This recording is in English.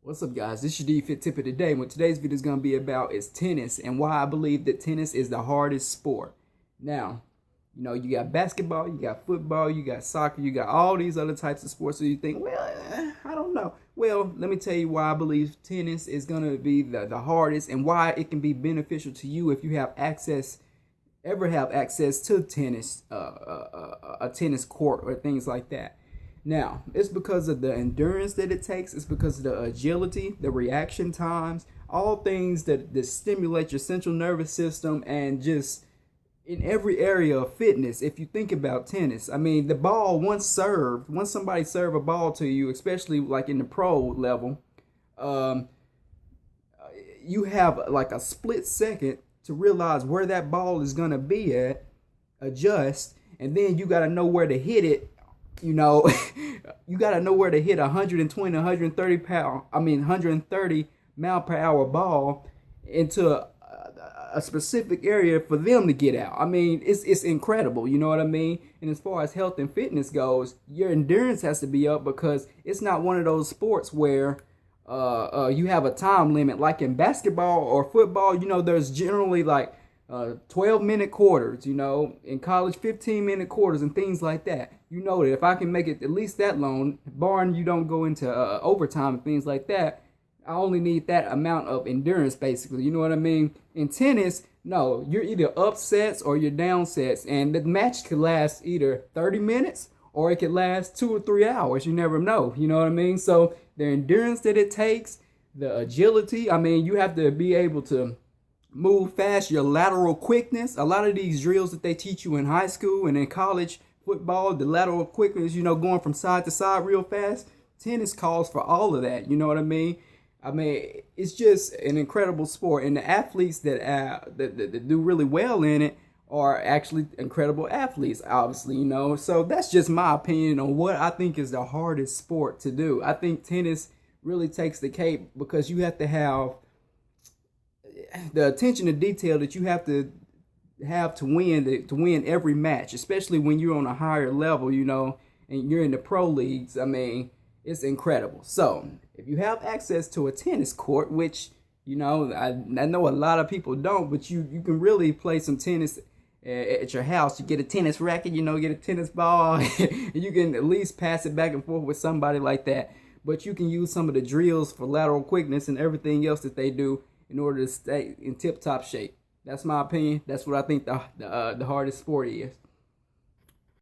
What's up, guys? This is your D-Fit tip of the day. What today's video is going to be about is tennis and why I believe that tennis is the hardest sport. Now, you got basketball, you got football, you got soccer, you got all these other types of sports. So you think, well, I don't know. Well, let me tell you why I believe tennis is going to be the hardest and why it can be beneficial to you if you have ever have access to tennis, a tennis court or things like that. Now, it's because of the endurance that it takes. It's because of the agility, the reaction times, all things that stimulate your central nervous system and just in every area of fitness. If you think about tennis, I mean, the ball once somebody serve a ball to you, especially like in the pro level, um, you have like a split second to realize where that ball is going to be at, adjust, and then you got to know where to hit it. You got to know where to hit 120, 130 mile per hour ball into a specific area for them to get out. I mean, it's incredible. You know what I mean? And as far as health and fitness goes, your endurance has to be up because it's not one of those sports where you have a time limit like in basketball or football. There's generally like 12-minute quarters, in college 15-minute quarters and things like that. That if I can make it at least that long, barring you don't go into overtime and things like that, I only need that amount of endurance basically. You know what I mean? In tennis, no, you're either up sets or you're down sets, and the match could last either 30 minutes or it could last 2 or 3 hours. You never know. You know what I mean? So the endurance that it takes, the agility, I mean, you have to be able to move fast, your lateral quickness. A lot of these drills that they teach you in high school and in college football, the lateral quickness, going from side to side real fast. Tennis calls for all of that. You know what I mean? I mean, it's just an incredible sport, and the athletes that do really well in it are actually incredible athletes, obviously. So that's just my opinion on what I think is the hardest sport to do. I think tennis really takes the cake because you have to have the attention to detail that you have to win every match, especially when you're on a higher level, and you're in the pro leagues. I mean, it's incredible. So if you have access to a tennis court, which I know a lot of people don't, but you can really play some tennis at your house. You get a tennis racket, get a tennis ball, and you can at least pass it back and forth with somebody like that. But you can use some of the drills for lateral quickness and everything else that they do in order to stay in tip-top shape. That's my opinion. That's what I think the hardest sport is.